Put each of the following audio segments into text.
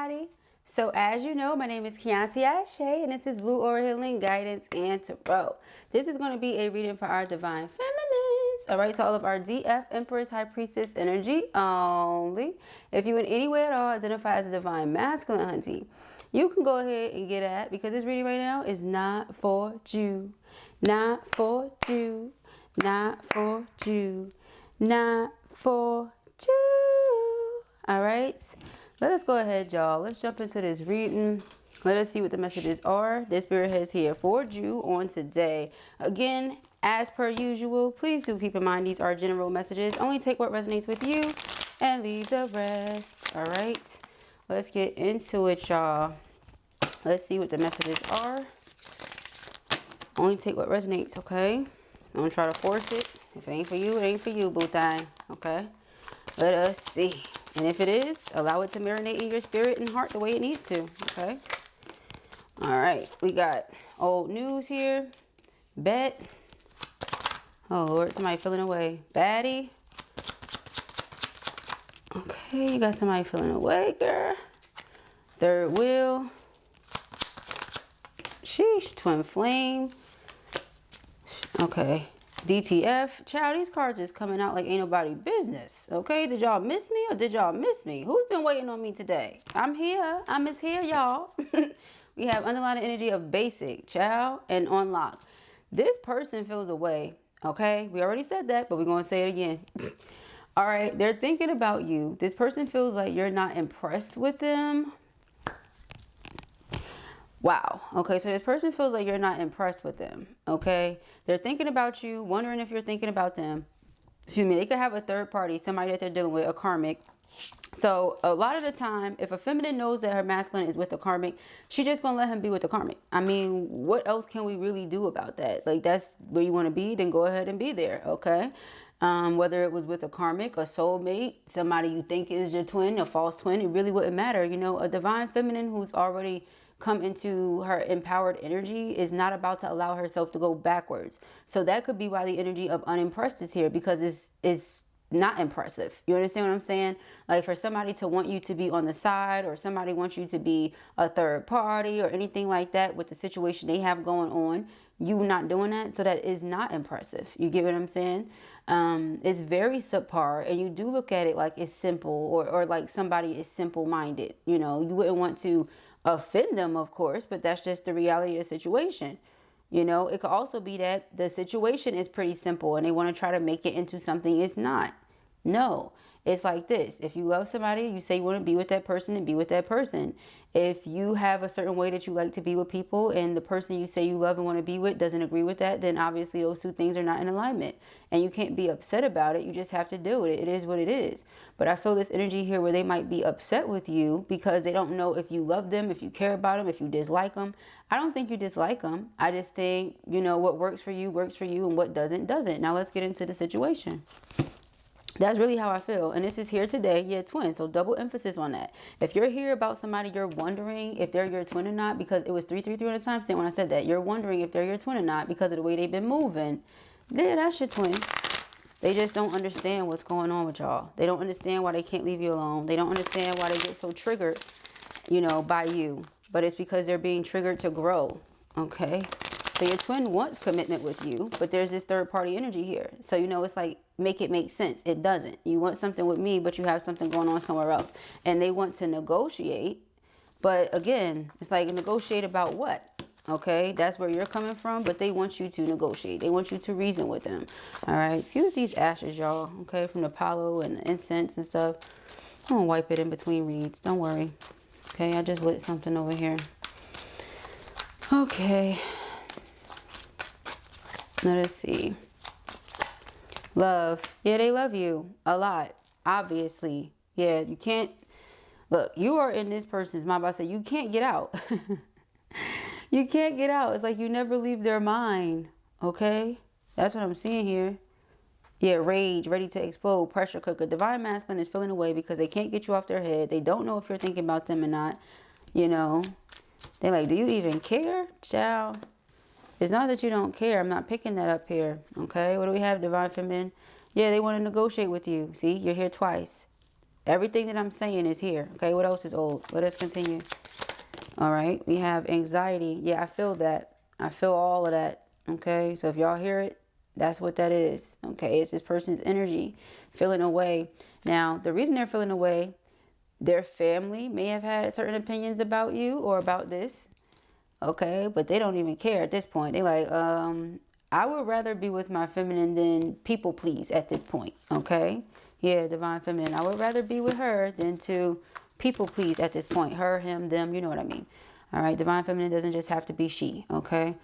everybody. So as you know, my name is Kianti Ayshea and this is Blue Aura Healing Guidance and Tarot. This is going to be a reading for our Divine Feminines. Alright, so all of our DF, Empress, High Priestess energy only. If you in any way at all identify as a Divine Masculine, hunty, you can go ahead and get at, because this reading right now is not for you. Not for you. Not for you. Not for you. Alright. Let us go ahead, y'all. Let's jump into this reading. Let us see what the messages are. This spirit has here for you on today. Again, as per usual, please do keep in mind these are general messages. Only take what resonates with you and leave the rest. All right. Let's get into it, y'all. Let's see what the messages are. Only take what resonates, okay? Don't try to force it. If it ain't for you, it ain't for you, boo thing. Okay? Let us see. And if it is, allow it to marinate in your spirit and heart the way it needs to. Okay. All right. We got old news here. Bet. Oh, Lord. Somebody feeling away. Baddie. Okay. You got somebody feeling away, girl. Third wheel. Sheesh. Twin flame. Okay. DTF. Child, these cards is coming out like ain't nobody business. Okay, did y'all miss me or did y'all miss me? Who's been waiting on me today? I'm here. I'm here, y'all. We have underlying energy of basic, child, and on lock. This person feels away. Okay, we already said that, but we're going to say it again. All right, they're thinking about you. This person feels like you're not impressed with them. Wow. Okay, so this person feels like you're not impressed with them. Okay, they're thinking about you, wondering if you're thinking about them. Excuse me. They could have a third party, somebody that they're dealing with, a karmic. So a lot of the time, if a feminine knows that her masculine is with a karmic, she just gonna let him be with the karmic. I mean, what else can we really do about that? Like, that's where you want to be, then go ahead and be there. Okay. Whether it was with a karmic, a soulmate, somebody you think is your twin, a false twin, it really wouldn't matter. You know, a divine feminine who's already come into her empowered energy is not about to allow herself to go backwards. So that could be why the energy of unimpressed is here, because it's not impressive. You understand what I'm saying? Like, for somebody to want you to be on the side, or somebody wants you to be a third party or anything like that with the situation they have going on, you not doing that. So that is not impressive. You get what I'm saying? It's very subpar, and you do look at it like it's simple, or like somebody is simple minded. You know, you wouldn't want to offend them, of course, but that's just the reality of the situation. You know, it could also be that the situation is pretty simple and they want to try to make it into something it's not. No, it's like this. If you love somebody, you say you want to be with that person, and be with that person. If you have a certain way that you like to be with people, and the person you say you love and want to be with doesn't agree with that, then obviously those two things are not in alignment. And you can't be upset about it. You just have to deal with it. It is what it is. But I feel this energy here where they might be upset with you because they don't know if you love them, if you care about them, if you dislike them. I don't think you dislike them. I just think, you know, what works for you, and what doesn't, doesn't. Now let's get into the situation. That's really how I feel. And this is here today. Yeah, twin. So double emphasis on that. If you're here about somebody, you're wondering if they're your twin or not, because it was 333 on the timestamp when I said that. You're wondering if they're your twin or not because of the way they've been moving. Yeah, that's your twin. They just don't understand what's going on with y'all. They don't understand why they can't leave you alone. They don't understand why they get so triggered, you know, by you. But it's because they're being triggered to grow. Okay. So your twin wants commitment with you, but there's this third party energy here. So, you know, it's like, make it make sense. It doesn't. You want something with me, but you have something going on somewhere else. And they want to negotiate. But again, it's like, negotiate about what? Okay, that's where you're coming from. But they want you to negotiate. They want you to reason with them. All right. Excuse these ashes, y'all. Okay, from the palo and the incense and stuff. I'm going to wipe it in between reads. Don't worry. Okay, I just lit something over here. Okay. Let us see. Love. Yeah, they love you a lot. Obviously. Yeah, you can't. Look, you are in this person's mind. I say you can't get out. You can't get out. It's like you never leave their mind. Okay? That's what I'm seeing here. Yeah, rage, ready to explode, pressure cooker. Divine masculine is feeling away because they can't get you off their head. They don't know if you're thinking about them or not. You know? They're like, do you even care? Child. It's not that you don't care. I'm not picking that up here. Okay, what do we have? Divine feminine. Yeah, they want to negotiate with you. See, you're here twice. Everything that I'm saying is here. Okay, what else is old? Let us continue. All right, we have anxiety. Yeah, I feel that. I feel all of that. Okay, so if y'all hear it, that's what that is. Okay, it's this person's energy feeling away. Now, the reason they're feeling away, their family may have had certain opinions about you or about this. Okay, but they don't even care at this point. They like, I would rather be with my feminine than people please at this point. Okay, yeah, divine feminine. I would rather be with her than to people please at this point. Her, him, them, you know what I mean. All right, divine feminine doesn't just have to be she. Okay,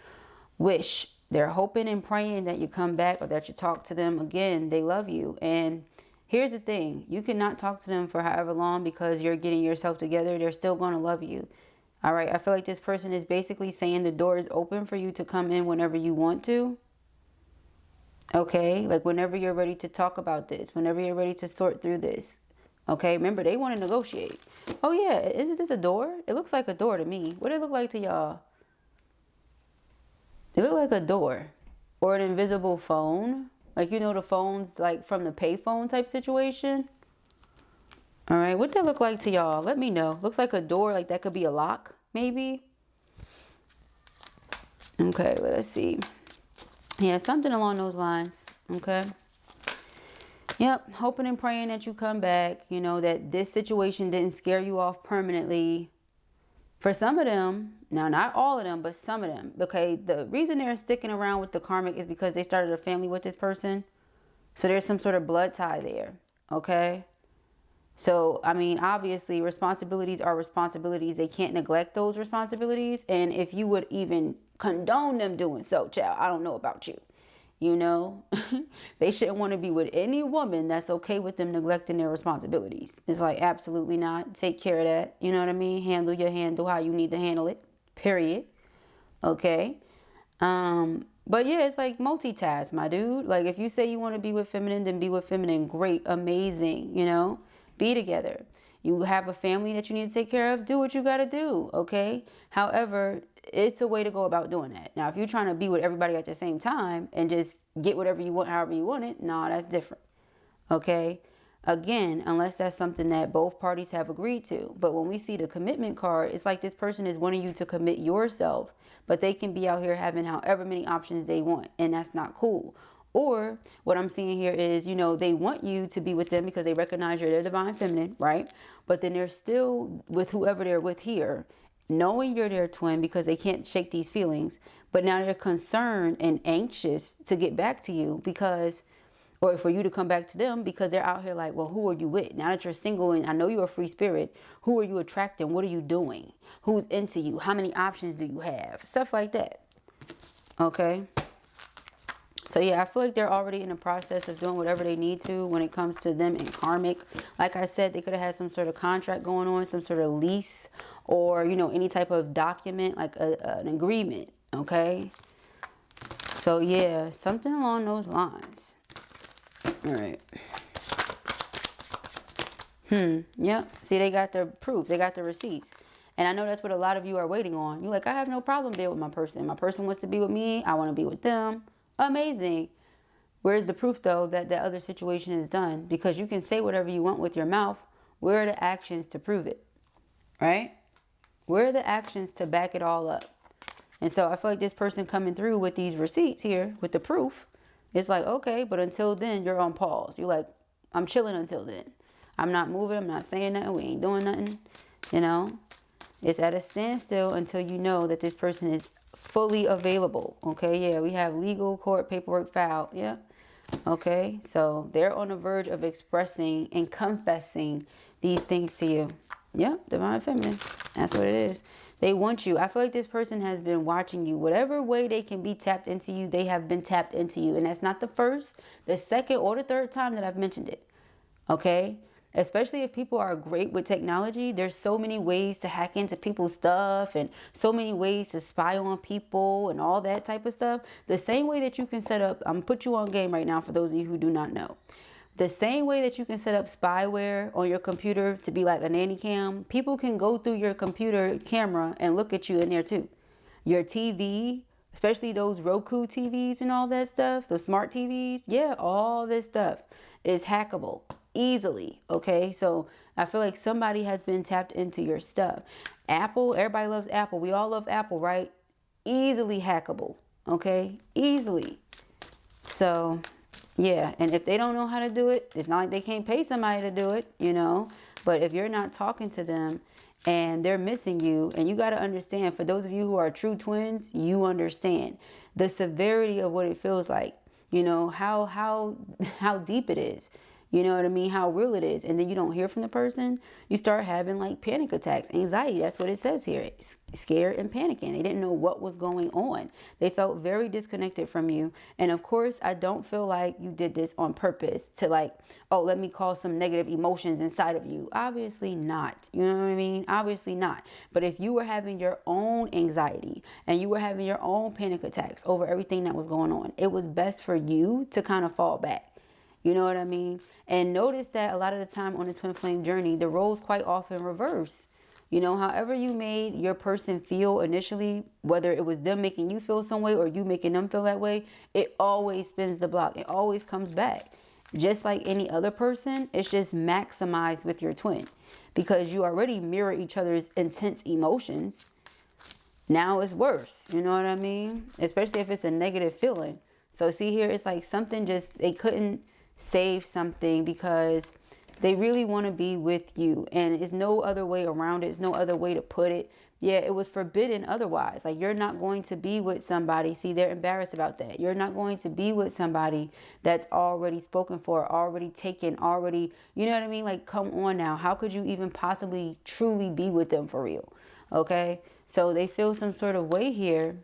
wish. They're hoping and praying that you come back or that you talk to them again. They love you. And here's the thing. You cannot talk to them for however long because you're getting yourself together. They're still going to love you. All right. I feel like this person is basically saying the door is open for you to come in whenever you want to. Okay. Like whenever you're ready to talk about this, whenever you're ready to sort through this. Okay. Remember, they want to negotiate. Oh, yeah. Isn't this a door? It looks like a door to me. What does it look like to y'all? It look like a door or an invisible phone. Like, you know, the phones like from the payphone type situation. All right. What that look like to y'all? Let me know. Looks like a door. Like that could be a lock, maybe. Okay. Let us see. Yeah, something along those lines. Okay. Yep. Hoping and praying that you come back. You know, that this situation didn't scare you off permanently. For some of them, now not all of them, but some of them, okay, the reason they're sticking around with the karmic is because they started a family with this person. So there's some sort of blood tie there, okay? So, I mean, obviously, responsibilities are responsibilities. They can't neglect those responsibilities. And if you would even condone them doing so, child, I don't know about you. You know, they shouldn't want to be with any woman that's okay with them neglecting their responsibilities. It's like, absolutely not. Take care of that. You know what I mean? Handle your handle how you need to handle it. Period. Okay. But yeah, it's like multitask, my dude. Like if you say you want to be with feminine, then be with feminine. Great. Amazing. You know, be together. You have a family that you need to take care of. Do what you got to do. Okay. However, it's a way to go about doing that. Now, if you're trying to be with everybody at the same time and just get whatever you want, however you want it, no, that's different. Okay. Again, unless that's something that both parties have agreed to. But when we see the commitment card, it's like this person is wanting you to commit yourself, but they can be out here having however many options they want. And that's not cool. Or what I'm seeing here is, you know, they want you to be with them because they recognize you're their divine feminine, right? But then they're still with whoever they're with here, knowing you're their twin because they can't shake these feelings. But now they're concerned and anxious to get back to you because, or for you to come back to them because they're out here like, well, who are you with? Now that you're single and I know you're a free spirit, who are you attracting? What are you doing? Who's into you? How many options do you have? Stuff like that. Okay. So yeah, I feel like they're already in the process of doing whatever they need to when it comes to them and karmic. Like I said, they could have had some sort of contract going on, some sort of lease, or, you know, any type of document, like an agreement. Okay. So yeah, something along those lines. All right. Yep. See, they got the proof. They got the receipts. And I know that's what a lot of you are waiting on. You're like, I have no problem being with my person. My person wants to be with me. I want to be with them. Amazing. Where's the proof, though, that the other situation is done? Because you can say whatever you want with your mouth. Where are the actions to prove it? Right? Where are the actions to back it all up? And so I feel like this person coming through with these receipts here, with the proof, it's like, okay, but until then, you're on pause. You're like, I'm chilling until then. I'm not moving. I'm not saying nothing. We ain't doing nothing. You know, it's at a standstill until you know that this person is fully available. Okay, yeah, we have legal court paperwork filed. Yeah. Okay, so they're on the verge of expressing and confessing these things to you. Yep, divine feminine. That's what it is. They want you. I feel like this person has been watching you. Whatever way they can be tapped into you, they have been tapped into you. And that's not the first, the second, or the third time that I've mentioned it. Okay? Especially if people are great with technology, there's so many ways to hack into people's stuff and so many ways to spy on people and all that type of stuff. The same way that you can set up, I'm going to put you on game right now for those of you who do not know. The same way that you can set up spyware on your computer to be like a nanny cam, people can go through your computer camera and look at you in there too. Your TV, especially those Roku TVs and all that stuff, the smart TVs, yeah, all this stuff is hackable. easily. Okay, so I feel like somebody has been tapped into your stuff. Apple, everybody loves Apple. We all love Apple, right? Easily hackable. Okay, easily. So yeah, and if they don't know how to do it, it's not like they can't pay somebody to do it, you know. But if you're not talking to them and they're missing you, and you got to understand, for those of you who are true twins, you understand the severity of what it feels like, you know, how deep it is. You know what I mean? How real it is. And then you don't hear from the person. You start having like panic attacks, anxiety. That's what it says here. Scared and panicking. They didn't know what was going on. They felt very disconnected from you. And of course, I don't feel like you did this on purpose to like, oh, let me cause some negative emotions inside of you. Obviously not. You know what I mean? Obviously not. But if you were having your own anxiety and you were having your own panic attacks over everything that was going on, it was best for you to kind of fall back. You know what I mean? And notice that a lot of the time on the twin flame journey, the roles quite often reverse. You know, however you made your person feel initially, whether it was them making you feel some way or you making them feel that way, it always spins the block. It always comes back. Just like any other person, it's just maximized with your twin because you already mirror each other's intense emotions. Now it's worse. You know what I mean? Especially if it's a negative feeling. So see here, it's like something just, they couldn't save something because they really want to be with you, and it's no other way around it. It's no other way to put it. Yeah, it was forbidden otherwise. Like, you're not going to be with somebody. See, they're embarrassed about that. You're not going to be with somebody that's already spoken for, already taken, already, you know what I mean? Like, come on now. How could you even possibly truly be with them for real? Okay, so they feel some sort of way here,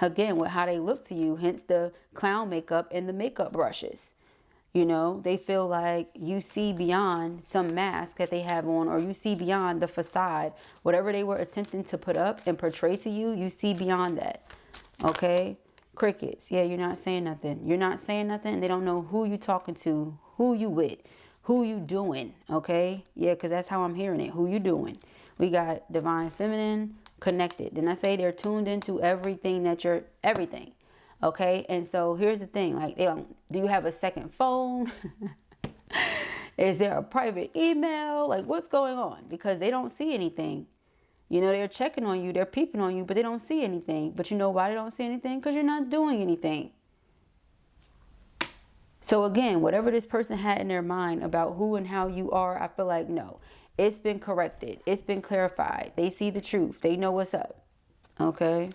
again, with how they look to you, hence the clown makeup and the makeup brushes. You know, they feel like you see beyond some mask that they have on, or you see beyond the facade, whatever they were attempting to put up and portray to you, you see beyond that. Okay? Crickets. Yeah, you're not saying nothing. You're not saying nothing. They don't know who you talking to, who you with, who you doing. Okay? Yeah, because that's how I'm hearing it. Who you doing. We got divine feminine connected. Didn't I say they're tuned into everything that you're, everything. Okay, and so here's the thing, like, they don't, do you have a second phone? Is there a private email? Like, what's going on? Because they don't see anything. You know, they're checking on you, they're peeping on you, but they don't see anything. But you know why they don't see anything? Because you're not doing anything. So again, whatever this person had in their mind about who and how you are, I feel like, no, it's been corrected. It's been clarified. They see the truth. They know what's up. Okay.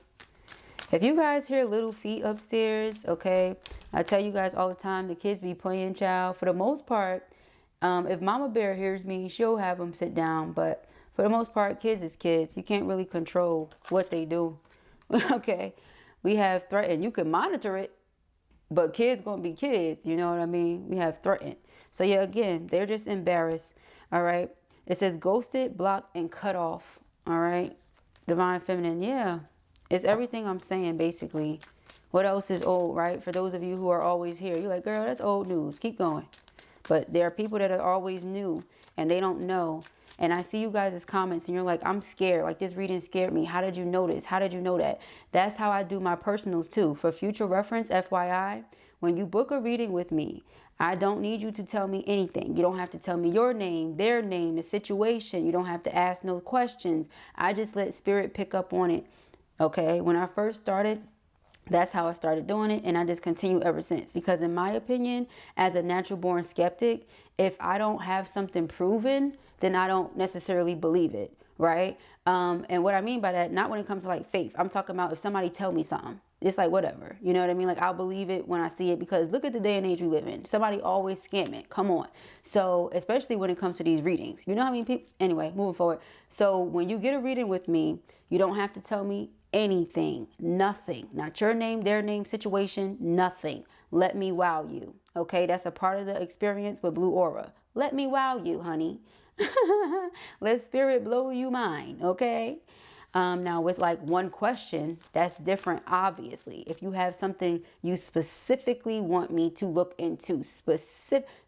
If you guys hear little feet upstairs, okay, I tell you guys all the time, the kids be playing, child. For the most part, if Mama Bear hears me, she'll have them sit down. But for the most part, kids is kids. You can't really control what they do. Okay, we have threatened. You can monitor it, but kids gonna be kids. You know what I mean? We have threatened. So yeah, again, they're just embarrassed. All right. It says ghosted, blocked, and cut off. All right. Divine feminine. Yeah. It's everything I'm saying, basically. What else is old, right? For those of you who are always here, you're like, girl, that's old news. Keep going. But there are people that are always new and they don't know. And I see you guys' comments and you're like, I'm scared. Like, this reading scared me. How did you know this? How did you know that? That's how I do my personals too. For future reference, FYI, when you book a reading with me, I don't need you to tell me anything. You don't have to tell me your name, their name, the situation. You don't have to ask no questions. I just let spirit pick up on it. Okay, when I first started, that's how I started doing it, and I just continue ever since. Because in my opinion, as a natural born skeptic, if I don't have something proven, then I don't necessarily believe it, right? And what I mean by that, not when it comes to like faith. I'm talking about if somebody tell me something, it's like whatever. You know what I mean? Like, I'll believe it when I see it, because look at the day and age we live in. Somebody always scamming. Come on. So especially when it comes to these readings, you know how many people, anyway, moving forward. So when you get a reading with me, you don't have to tell me anything, nothing, not your name, their name, situation, nothing. Let me wow you. Okay, that's a part of the experience with Blue Aura. Let me wow you, honey. Let spirit blow you mind. Okay. Now with like one question, that's different. Obviously, if you have something you specifically want me to look into,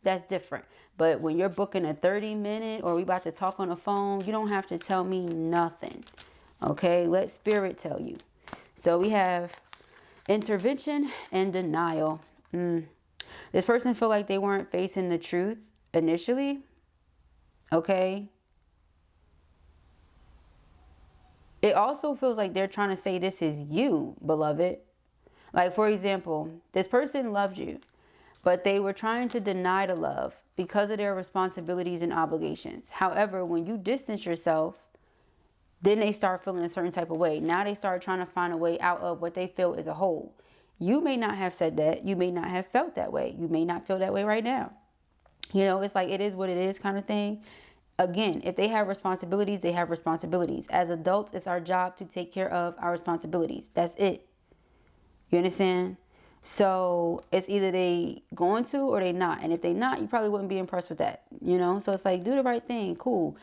that's different. But when you're booking a 30-minute or we about to talk on the phone, you don't have to tell me nothing. Okay, let spirit tell you. So we have intervention and denial. This person feel like they weren't facing the truth initially, okay, it also feels like they're trying to say this is you, beloved. Like, for example, this person loved you, but they were trying to deny the love because of their responsibilities and obligations. However, when you distance yourself, then they start feeling a certain type of way. Now they start trying to find a way out of what they feel is a hole. You may not have said that. You may not have felt that way. You may not feel that way right now. You know, it's like it is what it is kind of thing. Again, if they have responsibilities, they have responsibilities. As adults, it's our job to take care of our responsibilities. That's it. You understand? So it's either they going to or they not. And if they not, you probably wouldn't be impressed with that. You know? So it's like, do the right thing. Cool.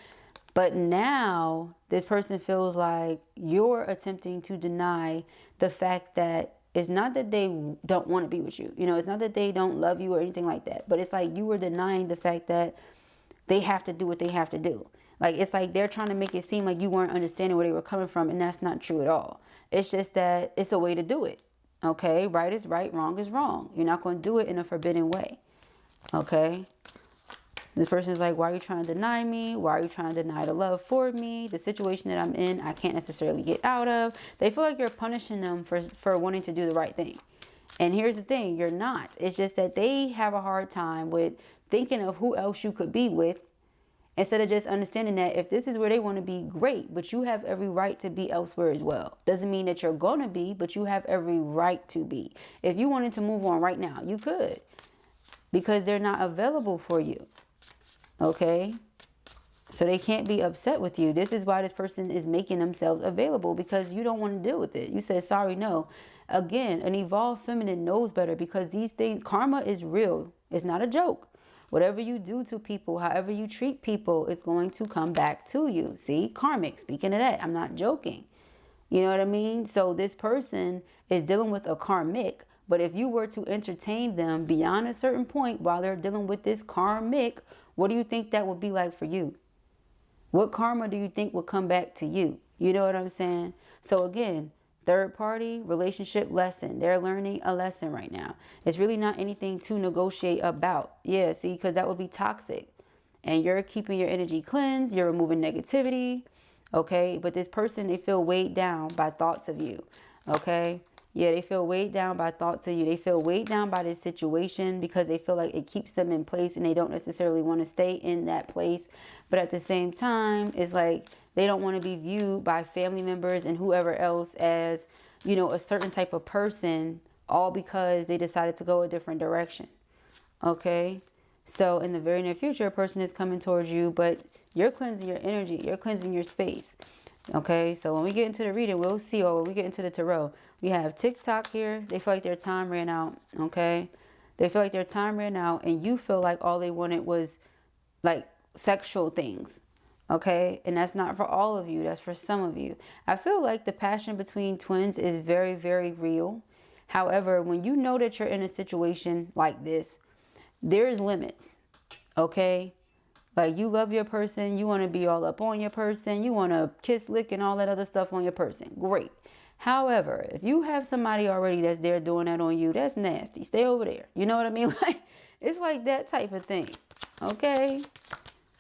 But now this person feels like you're attempting to deny the fact that it's not that they don't want to be with you. You know, it's not that they don't love you or anything like that. But it's like you were denying the fact that they have to do what they have to do. Like, it's like they're trying to make it seem like you weren't understanding where they were coming from. And that's not true at all. It's just that it's a way to do it. Okay? Right is right. Wrong is wrong. You're not going to do it in a forbidden way. Okay? This person is like, why are you trying to deny me? Why are you trying to deny the love for me? The situation that I'm in, I can't necessarily get out of. They feel like you're punishing them for wanting to do the right thing. And here's the thing, you're not. It's just that they have a hard time with thinking of who else you could be with, instead of just understanding that if this is where they want to be, great, but you have every right to be elsewhere as well. Doesn't mean that you're going to be, but you have every right to be. If you wanted to move on right now, you could, because they're not available for you. Okay? So they can't be upset with you. This is why this person is making themselves available, because you don't want to deal with it. You said, sorry, no. Again, an evolved feminine knows better, because these things, karma is real. It's not a joke. Whatever you do to people, however you treat people, it's going to come back to you. See, karmic, speaking of that, I'm not joking. You know what I mean? So this person is dealing with a karmic, but if you were to entertain them beyond a certain point while they're dealing with this karmic, what do you think that would be like for you? What karma do you think will come back to you? You know what I'm saying? So again, third party relationship lesson. They're learning a lesson right now. It's really not anything to negotiate about. Yeah, see, because that would be toxic. And you're keeping your energy cleansed. You're removing negativity. Okay, but this person, they feel weighed down by thoughts of you. Okay. Yeah, they feel weighed down by thoughts of you. They feel weighed down by this situation because they feel like it keeps them in place and they don't necessarily want to stay in that place. But at the same time, it's like they don't want to be viewed by family members and whoever else as, you know, a certain type of person, all because they decided to go a different direction. Okay? So in the very near future, a person is coming towards you, but you're cleansing your energy. You're cleansing your space. Okay, so when we get into the reading, we'll see, or when we get into the tarot, we have TikTok here. They feel like their time ran out, okay? They feel like their time ran out, and you feel like all they wanted was, like, sexual things, okay? And that's not for all of you. That's for some of you. I feel like the passion between twins is very, very real. However, when you know that you're in a situation like this, there's limits, okay? Like, you love your person, you want to be all up on your person, you want to kiss, lick, and all that other stuff on your person. Great. However, if you have somebody already that's there doing that on you, that's nasty. Stay over there. You know what I mean? Like, it's like that type of thing. Okay?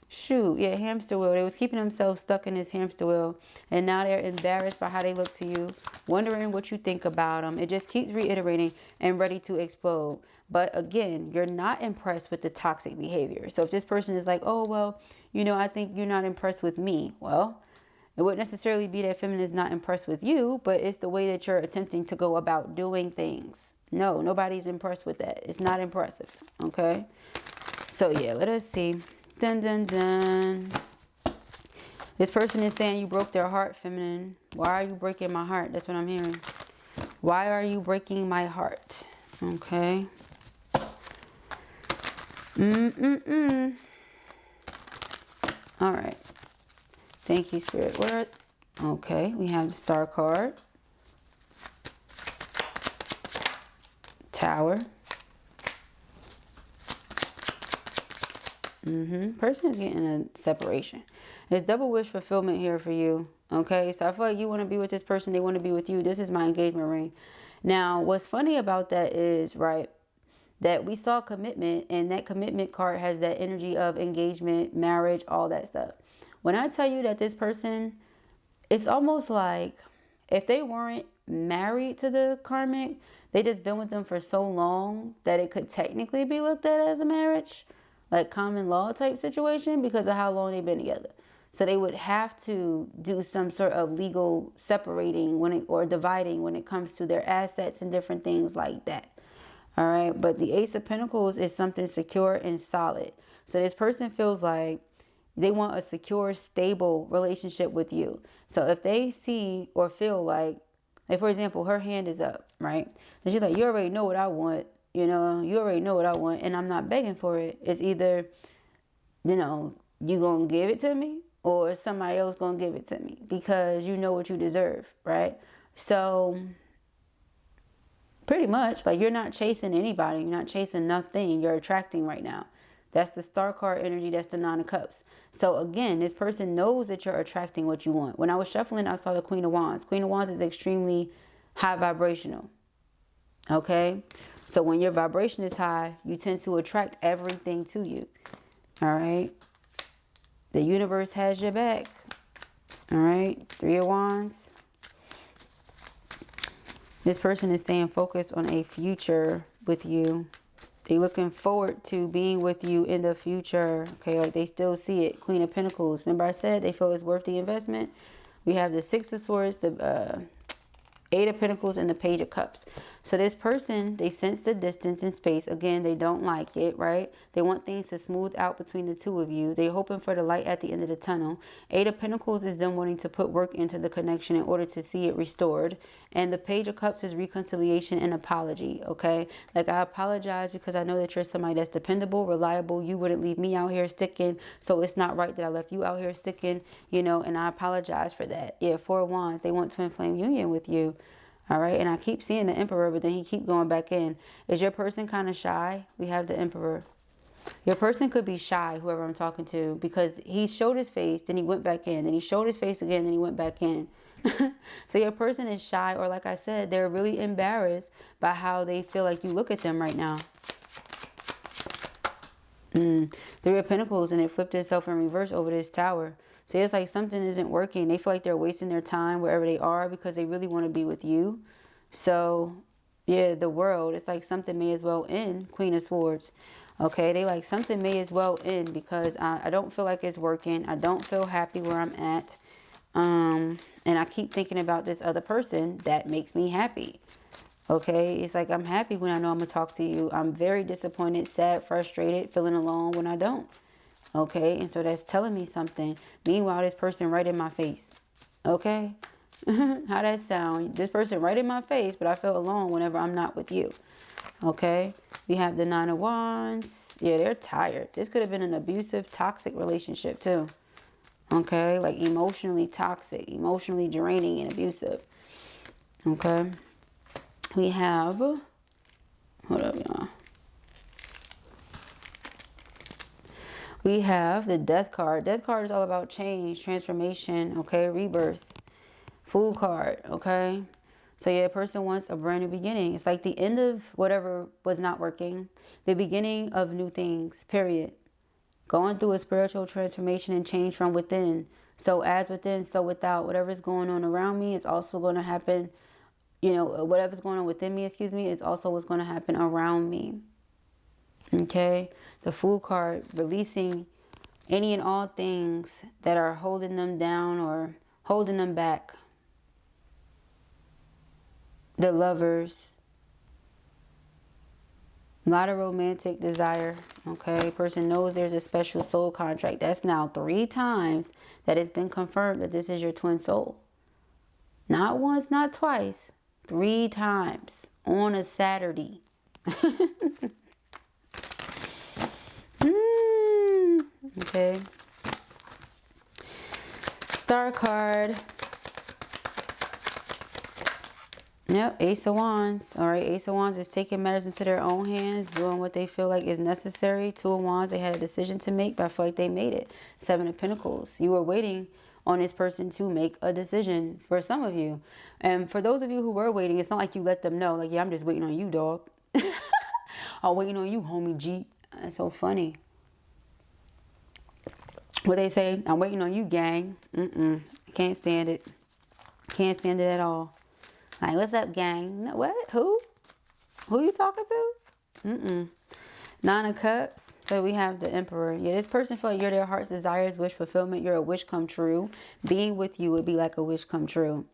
Shoot. Yeah, hamster wheel. They was keeping themselves stuck in this hamster wheel, and now they're embarrassed by how they look to you, wondering what you think about them. It just keeps reiterating and ready to explode. But again, you're not impressed with the toxic behavior. So if this person is like, oh, well, you know, I think you're not impressed with me. Well, it wouldn't necessarily be that feminine is not impressed with you, but it's the way that you're attempting to go about doing things. No, nobody's impressed with that. It's not impressive. Okay. So yeah, let us see. Dun, dun, dun. This person is saying you broke their heart, feminine. Why are you breaking my heart? That's what I'm hearing. Why are you breaking my heart? Okay. All right. Thank you, Spirit Word. Okay, we have the Star card. Tower. Person is getting a separation. There's double wish fulfillment here for you. Okay, so I feel like you want to be with this person. They want to be with you. This is my engagement ring. Now, what's funny about that is, right, that we saw commitment, and that commitment card has that energy of engagement, marriage, all that stuff. When I tell you that this person, it's almost like if they weren't married to the karmic, they just been with them for so long that it could technically be looked at as a marriage, like common law type situation, because of how long they've been together. So they would have to do some sort of legal separating or dividing when it comes to their assets and different things like that. All right. But the Ace of Pentacles is something secure and solid. So this person feels like they want a secure, stable relationship with you. So if they see or feel like for example, her hand is up, right? And she's like, you already know what I want. You already know what I want. And I'm not begging for it. It's either, you going to give it to me, or somebody else going to give it to me, because you know what you deserve, right? So pretty much, like, you're not chasing anybody. You're not chasing nothing. You're attracting right now. That's the Star card energy. That's the Nine of Cups. So again, this person knows that you're attracting what you want. When I was shuffling, I saw the Queen of Wands. Queen of Wands is extremely high vibrational. Okay? So when your vibration is high, you tend to attract everything to you. All right? The universe has your back. All right? Three of Wands. This person is staying focused on a future with you. They're looking forward to being with you in the future. Okay, like they still see it. Queen of Pentacles. Remember I said they feel it's worth the investment? We have the Six of Swords, the Eight of Pentacles, and the Page of Cups. So this person, they sense the distance and space. Again, they don't like it, right? They want things to smooth out between the two of you. They're hoping for the light at the end of the tunnel. Eight of Pentacles is them wanting to put work into the connection in order to see it restored. And the Page of Cups is reconciliation and apology, okay? Like, I apologize because I know that you're somebody that's dependable, reliable. You wouldn't leave me out here sticking, so it's not right that I left you out here sticking, and I apologize for that. Yeah, Four of Wands, they want to inflame union with you. All right, and I keep seeing the Emperor, but then he keep going back in. Is your person kind of shy? We have the Emperor. Your person could be shy, whoever I'm talking to, because he showed his face, then he went back in. Then he showed his face again, then he went back in. So your person is shy, or like I said, they're really embarrassed by how they feel like you look at them right now. Three of Pentacles, and it flipped itself in reverse over this Tower. So it's like something isn't working. They feel like they're wasting their time wherever they are because they really want to be with you. So, yeah, the World, it's like something may as well end. Queen of Swords. Okay, they like something may as well end because I don't feel like it's working. I don't feel happy where I'm at. And I keep thinking about this other person that makes me happy. Okay, it's like I'm happy when I know I'm going to talk to you. I'm very disappointed, sad, frustrated, feeling alone when I don't. Okay, and so that's telling me something. Meanwhile, this person right in my face. Okay, how that sound? This person right in my face, but I feel alone whenever I'm not with you. Okay, we have the Nine of Wands. Yeah, they're tired. This could have been an abusive, toxic relationship too. Okay, like emotionally toxic, emotionally draining and abusive. Okay, we have, hold up, y'all. We have the Death card. Death card is all about change, transformation, okay, rebirth. Fool card, okay. So yeah, a person wants a brand new beginning. It's like the end of whatever was not working, the beginning of new things, period. Going through a spiritual transformation and change from within. So as within, so without. Whatever's going on around me is also going to happen. Whatever's going on within me, is also what's going to happen around me. Okay, the Fool card, releasing any and all things that are holding them down or holding them back. The Lovers, a lot of romantic desire. Okay, person knows there's a special soul contract. That's now 3 times that it's been confirmed that this is your twin soul. Not once, not twice, 3 times on a Saturday. Okay. Star card. Yep, Ace of Wands. All right, Ace of Wands is taking matters into their own hands, doing what they feel like is necessary. Two of Wands, they had a decision to make, but I feel like they made it. Seven of Pentacles. You were waiting on this person to make a decision for some of you. And for those of you who were waiting, it's not like you let them know, like, yeah, I'm just waiting on you, dog. I'm waiting on you, homie G. That's so funny. What they say, I'm waiting on you, gang. Can't stand it. Can't stand it at all. Like, what's up, gang? No, what? Who you talking to? Nine of Cups. So we have the Emperor. Yeah, this person feel like you're their heart's desires, wish fulfillment. You're a wish come true. Being with you would be like a wish come true.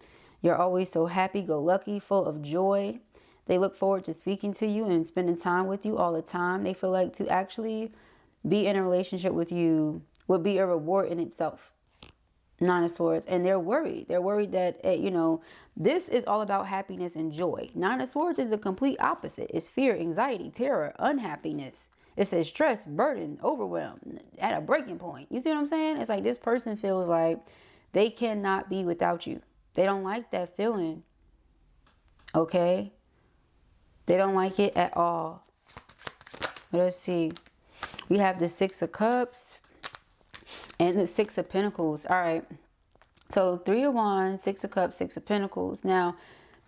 You're always so happy-go-lucky, full of joy. They look forward to speaking to you and spending time with you all the time. They feel like to actually be in a relationship with you would be a reward in itself. Nine of Swords. And they're worried. They're worried that, you know, this is all about happiness and joy. Nine of Swords is the complete opposite. It's fear, anxiety, terror, unhappiness. It says stress, burden, overwhelm, at a breaking point. You see what I'm saying? It's like this person feels like they cannot be without you. They don't like that feeling. Okay? They don't like it at all. Let's see. We have the Six of Cups and the Six of Pentacles. All right. So 3 of Wands, 6 of Cups, 6 of Pentacles. Now,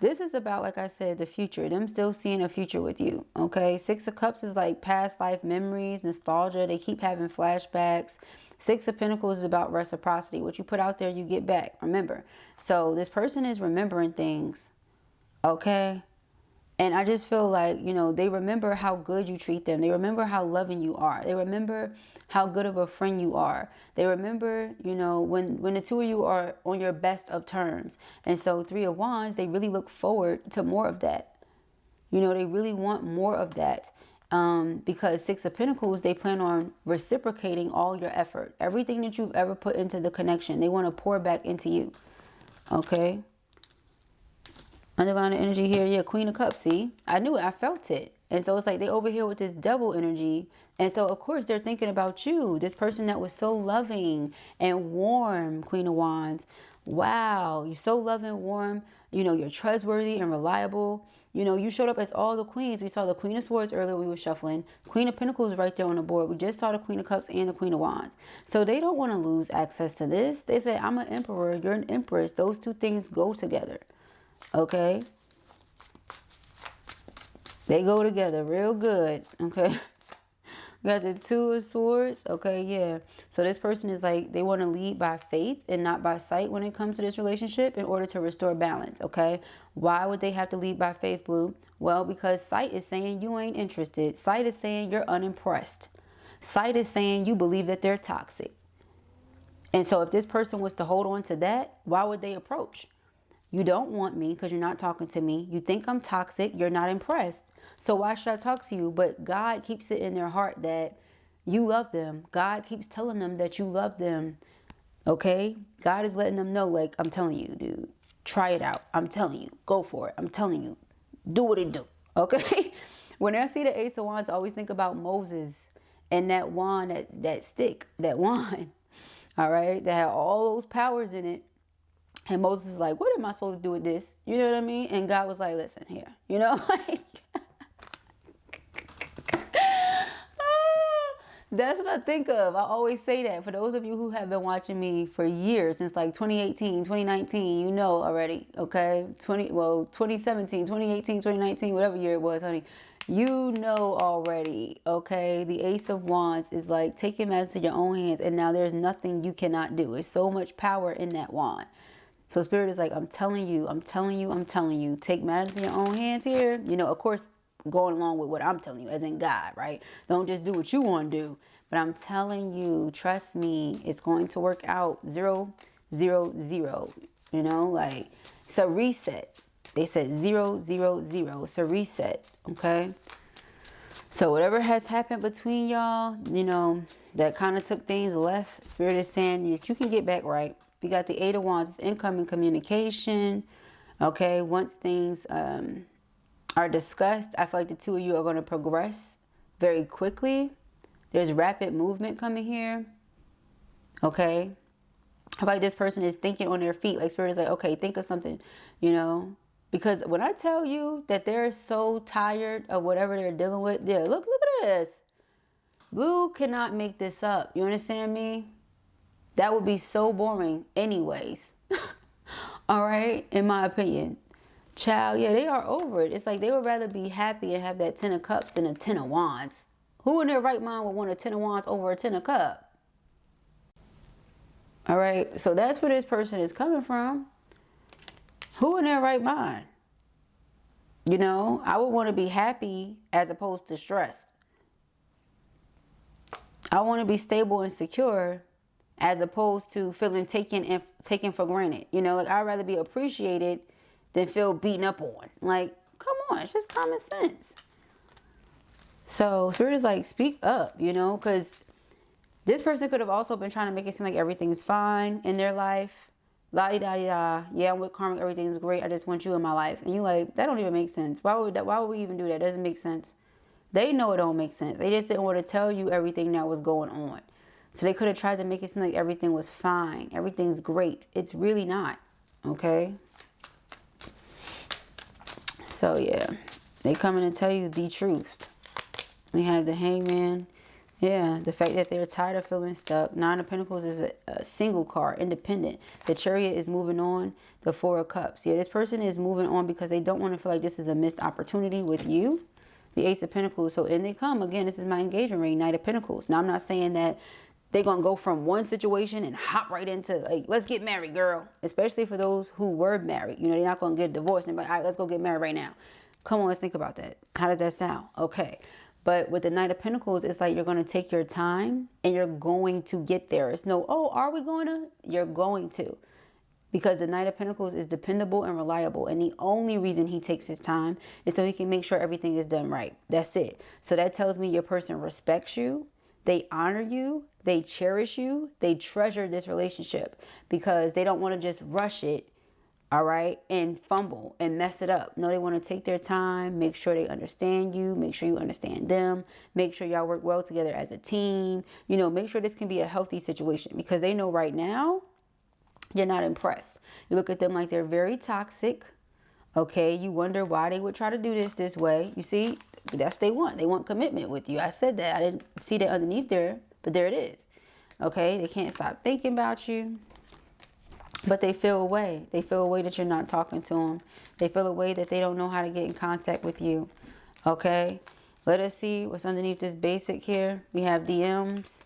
this is about, like I said, the future. Them still seeing a future with you. Okay. 6 of Cups is like past life memories, nostalgia. They keep having flashbacks. 6 of Pentacles is about reciprocity. What you put out there, you get back. Remember. So this person is remembering things. Okay. And I just feel like, you know, they remember how good you treat them. They remember how loving you are. They remember how good of a friend you are. They remember, you know, when the two of you are on your best of terms. And so 3 of Wands, they really look forward to more of that. You know, they really want more of that. Because 6 of Pentacles, they plan on reciprocating all your effort. Everything that you've ever put into the connection, they want to pour back into you. Okay. Underlying energy here, yeah, Queen of Cups, see? I knew it, I felt it. And so it's like they over here with this double energy. And so, of course, they're thinking about you. This person that was so loving and warm, Queen of Wands. Wow, you're so loving, warm. You know, you're trustworthy and reliable. You know, you showed up as all the queens. We saw the Queen of Swords earlier we were shuffling. Queen of Pentacles right there on the board. We just saw the Queen of Cups and the Queen of Wands. So they don't want to lose access to this. They say, I'm an emperor, you're an empress. Those two things go together. Okay, they go together real good. Okay, we got the 2 of Swords. Okay, yeah, so this person is like they want to lead by faith and not by sight when it comes to this relationship in order to restore balance. Okay, why would they have to lead by faith, Blue? Well, because sight is saying you ain't interested. Sight is saying you're unimpressed. Sight is saying you believe that they're toxic. And so if this person was to hold on to that, why would they approach? You don't want me because you're not talking to me. You think I'm toxic. You're not impressed. So why should I talk to you? But God keeps it in their heart that you love them. God keeps telling them that you love them. Okay? God is letting them know, like, I'm telling you, dude, try it out. I'm telling you, go for it. I'm telling you, do what it do. Okay? When I see the Ace of Wands, I always think about Moses and that wand, that stick, that wand. All right? That had all those powers in it. And Moses was like, what am I supposed to do with this? You know what I mean? And God was like, listen here, you know, like, that's what I think of. I always say that. For those of you who have been watching me for years, since like 2018, 2019, you know already, okay? 2017, 2018, 2019, whatever year it was, honey. You know already, okay? The Ace of Wands is like, take your matters into your own hands. And now there's nothing you cannot do. There's so much power in that wand. So Spirit is like, I'm telling you, I'm telling you, I'm telling you. Take matters in your own hands here. You know, of course, going along with what I'm telling you, as in God, right? Don't just do what you want to do. But I'm telling you, trust me, it's going to work out. 0, 0, 0. You know, like, it's a reset. They said 0, 0, 0. It's a reset, okay? So whatever has happened between y'all, you know, that kind of took things left, Spirit is saying that you can get back right. We got the 8 of Wands, incoming communication. Okay, once things are discussed, I feel like the two of you are going to progress very quickly. There's rapid movement coming here. Okay, I feel like this person is thinking on their feet. Like Spirit is like, okay, think of something, you know. Because when I tell you that they're so tired of whatever they're dealing with, yeah, look at this. Blue cannot make this up. You understand me? That would be so boring anyways. All right, in my opinion. Child, yeah, they are over it. It's like they would rather be happy and have that 10 of cups than a 10 of wands. Who in their right mind would want a 10 of wands over a 10 of cups? All right, so that's where this person is coming from. Who in their right mind? You know, I would want to be happy as opposed to stressed. I want to be stable and secure as opposed to feeling taken for granted. You know, like I'd rather be appreciated than feel beaten up on. Like, come on, it's just common sense. So Spirit is like, speak up, you know, because this person could have also been trying to make it seem like everything's fine in their life. La-di-da-di-da. Yeah, I'm with karmic, everything's great. I just want you in my life. And you like, that don't even make sense. Why would we even do that? It doesn't make sense. They know it don't make sense. They just didn't want to tell you everything that was going on. So they could have tried to make it seem like everything was fine. Everything's great. It's really not. Okay? So yeah, they come in and tell you the truth. We have the Hangman. Yeah, the fact that they're tired of feeling stuck. Nine of Pentacles is a single card, independent. The Chariot is moving on. The Four of Cups. Yeah, this person is moving on because they don't want to feel like this is a missed opportunity with you. The Ace of Pentacles. So in they come. Again, this is my engagement ring, Knight of Pentacles. Now, I'm not saying that they're going to go from one situation and hop right into, like, let's get married, girl. Especially for those who were married. You know, they're not going to get divorced and be like, all right, let's go get married right now. Come on, let's think about that. How does that sound? Okay. But with the Knight of Pentacles, it's like you're going to take your time and you're going to get there. It's no, oh, are we going to? You're going to. Because the Knight of Pentacles is dependable and reliable. And the only reason he takes his time is so he can make sure everything is done right. That's it. So that tells me your person respects you. They honor you. They cherish you. They treasure this relationship because they don't want to just rush it. All right, and fumble and mess it up. No, they want to take their time, make sure they understand you, make sure you understand them, make sure y'all work well together as a team. You know, make sure this can be a healthy situation because they know right now you're not impressed. You look at them like they're very toxic. Okay, you wonder why they would try to do this way. You see, that's what they want. They want commitment with you. I said that. I didn't see that underneath there, but there it is. Okay, they can't stop thinking about you. But they feel a way. They feel a way that you're not talking to them. They feel a way that they don't know how to get in contact with you. Okay? Let us see what's underneath this basic here. We have DMs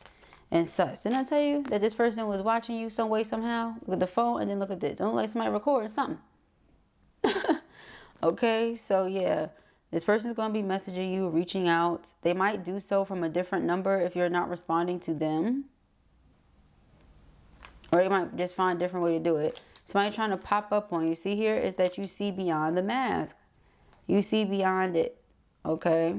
and such. Didn't I tell you that this person was watching you some way, somehow? Look at the phone and then look at this. Don't let somebody record something. Okay? So, yeah. This person's going to be messaging you, reaching out. They might do so from a different number if you're not responding to them. Or you might just find a different way to do it. Somebody trying to pop up on you. See here is that you see beyond the mask. You see beyond it. Okay?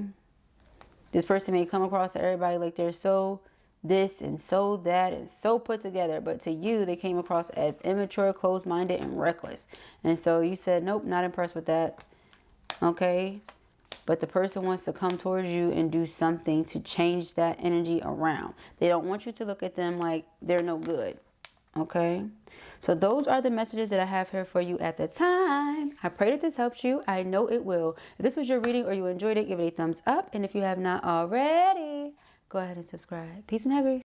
This person may come across to everybody like they're so this and so that and so put together. But to you, they came across as immature, closed-minded, and reckless. And so you said, nope, not impressed with that. Okay? But the person wants to come towards you and do something to change that energy around. They don't want you to look at them like they're no good. Okay, so those are the messages that I have here for you at the time. I pray that this helps you. I know it will. If this was your reading or you enjoyed it, give it a thumbs up. And if you have not already, go ahead and subscribe. Peace and happiness.